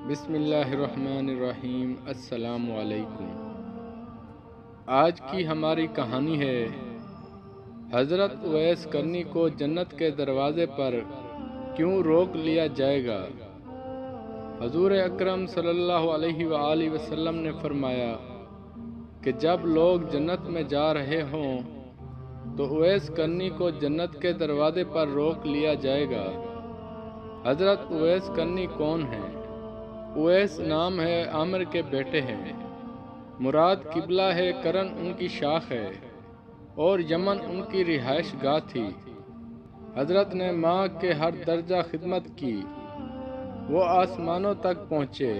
بسم اللہ الرحمن الرحیم۔ السلام علیکم۔ آج کی ہماری کہانی ہے حضرت اویس کرنی کو جنت کے دروازے پر کیوں روک لیا جائے گا۔ حضور اکرم صلی اللہ علیہ وآلہ وسلم نے فرمایا کہ جب لوگ جنت میں جا رہے ہوں تو اویس کرنی کو جنت کے دروازے پر روک لیا جائے گا۔ حضرت اویس کرنی کون ہیں؟ اویس نام ہے، عامر کے بیٹے ہیں۔ مراد قبلہ ہے، کرن ان کی شاخ ہے اور یمن ان کی رہائش گاہ تھی۔ حضرت نے ماں کے ہر درجہ خدمت کی، وہ آسمانوں تک پہنچے۔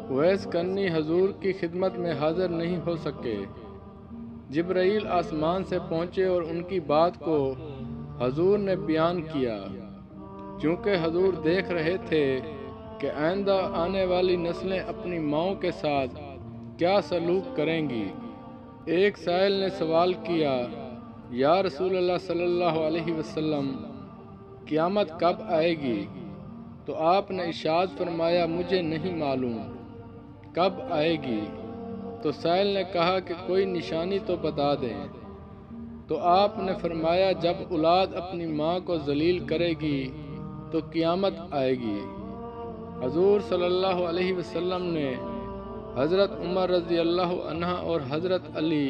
اویس کرنی حضور کی خدمت میں حاضر نہیں ہو سکے۔ جبرائیل آسمان سے پہنچے اور ان کی بات کو حضور نے بیان کیا، چونکہ حضور دیکھ رہے تھے کہ آئندہ آنے والی نسلیں اپنی ماؤں کے ساتھ کیا سلوک کریں گی۔ ایک سائل نے سوال کیا، یا رسول اللہ صلی اللہ علیہ وسلم، قیامت کب آئے گی؟ تو آپ نے ارشاد فرمایا، مجھے نہیں معلوم کب آئے گی۔ تو سائل نے کہا کہ کوئی نشانی تو بتا دیں۔ تو آپ نے فرمایا، جب اولاد اپنی ماں کو ذلیل کرے گی تو قیامت آئے گی۔ حضور صلی اللہ علیہ وسلم نے حضرت عمر رضی اللہ عنہ اور حضرت علی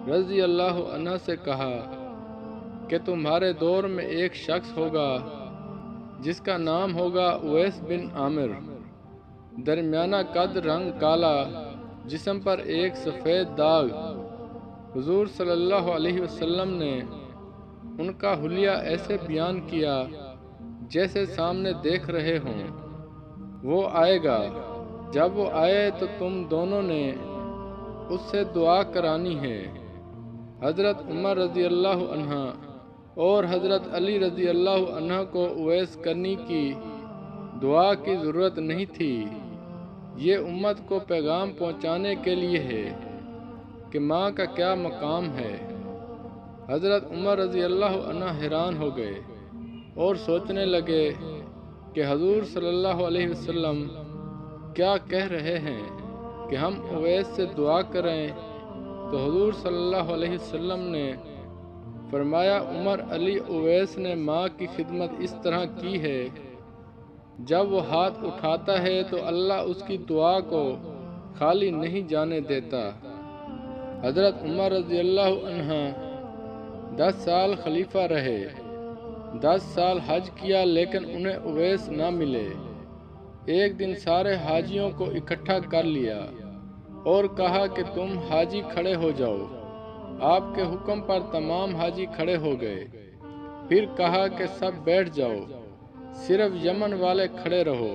رضی اللہ عنہ سے کہا کہ تمہارے دور میں ایک شخص ہوگا جس کا نام ہوگا اویس بن عامر، درمیانہ قد، رنگ کالا، جسم پر ایک سفید داغ۔ حضور صلی اللہ علیہ وسلم نے ان کا حلیہ ایسے بیان کیا جیسے سامنے دیکھ رہے ہوں۔ وہ آئے گا، جب وہ آئے تو تم دونوں نے اس سے دعا کرانی ہے۔ حضرت عمر رضی اللہ عنہ اور حضرت علی رضی اللہ عنہ کو اویس کرنی کی دعا کی ضرورت نہیں تھی۔ یہ امت کو پیغام پہنچانے کے لیے ہے کہ ماں کا کیا مقام ہے۔ حضرت عمر رضی اللہ عنہ حیران ہو گئے اور سوچنے لگے کہ حضور صلی اللہ علیہ وسلم کیا کہہ رہے ہیں کہ ہم اویس سے دعا کریں۔ تو حضور صلی اللہ علیہ وسلم نے فرمایا، عمر، علی، اویس نے ماں کی خدمت اس طرح کی ہے، جب وہ ہاتھ اٹھاتا ہے تو اللہ اس کی دعا کو خالی نہیں جانے دیتا۔ حضرت عمر رضی اللہ عنہ 10 سال خلیفہ رہے، 10 سال حج کیا، لیکن انہیں اویس نہ ملے۔ ایک دن سارے حاجیوں کو اکٹھا کر لیا اور کہا کہ تم حاجی کھڑے ہو جاؤ۔ آپ کے حکم پر تمام حاجی کھڑے ہو گئے۔ پھر کہا کہ سب بیٹھ جاؤ، صرف یمن والے کھڑے رہو۔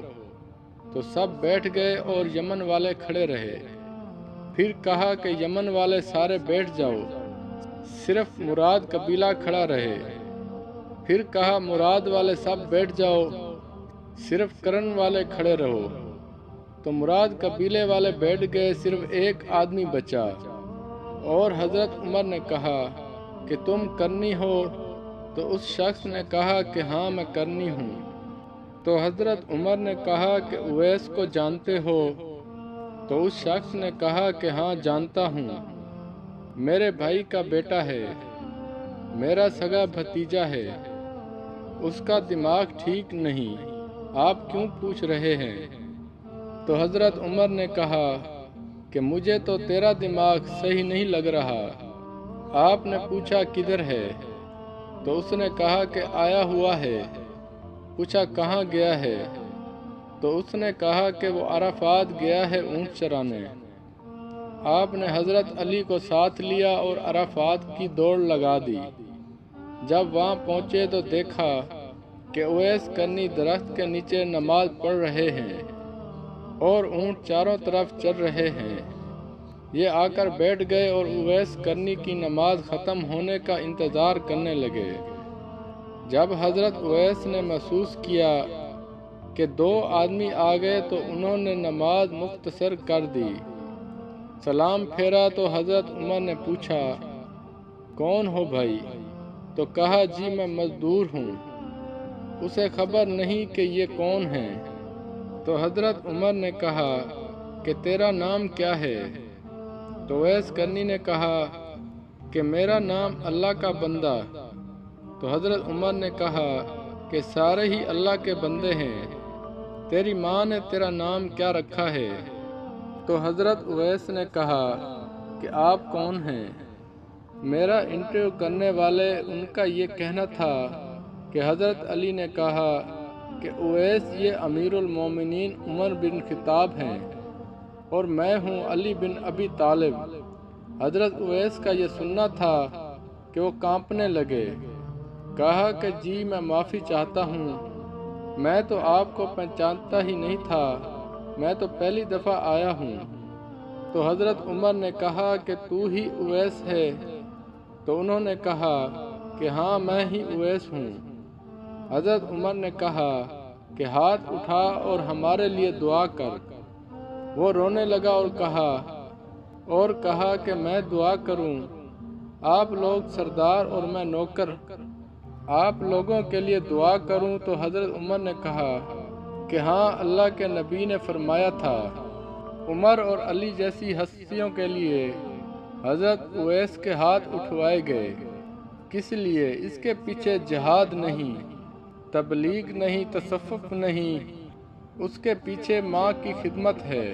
تو سب بیٹھ گئے اور یمن والے کھڑے رہے۔ پھر کہا کہ یمن والے سارے بیٹھ جاؤ، صرف مراد قبیلہ کھڑا رہے۔ پھر کہا مراد والے سب بیٹھ جاؤ، صرف کرن والے کھڑے رہو۔ تو مراد قبیلے والے بیٹھ گئے، صرف ایک آدمی بچا۔ اور حضرت عمر نے کہا کہ تم کرنی ہو؟ تو اس شخص نے کہا کہ ہاں، میں کرنی ہوں۔ تو حضرت عمر نے کہا کہ اویس کو جانتے ہو؟ تو اس شخص نے کہا کہ ہاں، جانتا ہوں، میرے بھائی کا بیٹا ہے، میرا سگا بھتیجا ہے، اس کا دماغ ٹھیک نہیں، آپ کیوں پوچھ رہے ہیں؟ تو حضرت عمر نے کہا کہ مجھے تو تیرا دماغ صحیح نہیں لگ رہا۔ آپ نے پوچھا کدھر ہے؟ تو اس نے کہا کہ آیا ہوا ہے۔ پوچھا کہاں گیا ہے؟ تو اس نے کہا کہ وہ عرفات گیا ہے اونٹ چرانے۔ آپ نے حضرت علی کو ساتھ لیا اور عرفات کی دوڑ لگا دی۔ جب وہاں پہنچے تو دیکھا کہ اویس کرنی درخت کے نیچے نماز پڑھ رہے ہیں اور اونٹ چاروں طرف چر رہے ہیں۔ یہ آ کر بیٹھ گئے اور اویس کرنی کی نماز ختم ہونے کا انتظار کرنے لگے۔ جب حضرت اویس نے محسوس کیا کہ 2 آدمی آ گئے تو انہوں نے نماز مختصر کر دی۔ سلام پھیرا تو حضرت عمر نے پوچھا، کون ہو بھائی؟ تو کہا، جی میں مزدور ہوں۔ اسے خبر نہیں کہ یہ کون ہیں۔ تو حضرت عمر نے کہا کہ تیرا نام کیا ہے؟ تو اویس کرنی نے کہا کہ میرا نام اللہ کا بندہ۔ تو حضرت عمر نے کہا کہ سارے ہی اللہ کے بندے ہیں، تیری ماں نے تیرا نام کیا رکھا ہے؟ تو حضرت اویس نے کہا کہ آپ کون ہیں؟ میرا انٹرویو کرنے والے ان کا یہ کہنا تھا کہ حضرت علی نے کہا کہ اویس یہ امیر المومنین عمر بن خطاب ہیں اور میں ہوں علی بن ابی طالب۔ حضرت اویس کا یہ سننا تھا کہ وہ کانپنے لگے، کہا کہ جی میں معافی چاہتا ہوں، میں تو آپ کو پہچانتا ہی نہیں تھا، میں تو پہلی دفعہ آیا ہوں۔ تو حضرت عمر نے کہا کہ تو ہی اویس ہے؟ تو انہوں نے کہا کہ ہاں میں ہی اویس ہوں۔ حضرت عمر نے کہا کہ ہاتھ اٹھا اور ہمارے لیے دعا کر۔ وہ رونے لگا اور کہا کہ میں دعا کروں، آپ لوگ سردار اور میں نوکر، آپ لوگوں کے لیے دعا کروں؟ تو حضرت عمر نے کہا کہ ہاں، اللہ کے نبی نے فرمایا تھا عمر اور علی جیسی ہستیوں کے لیے حضرت اویس کے ہاتھ اٹھوائے گئے۔ کس لیے؟ اس کے پیچھے جہاد نہیں، تبلیغ نہیں، تصوف نہیں، اس کے پیچھے ماں کی خدمت ہے۔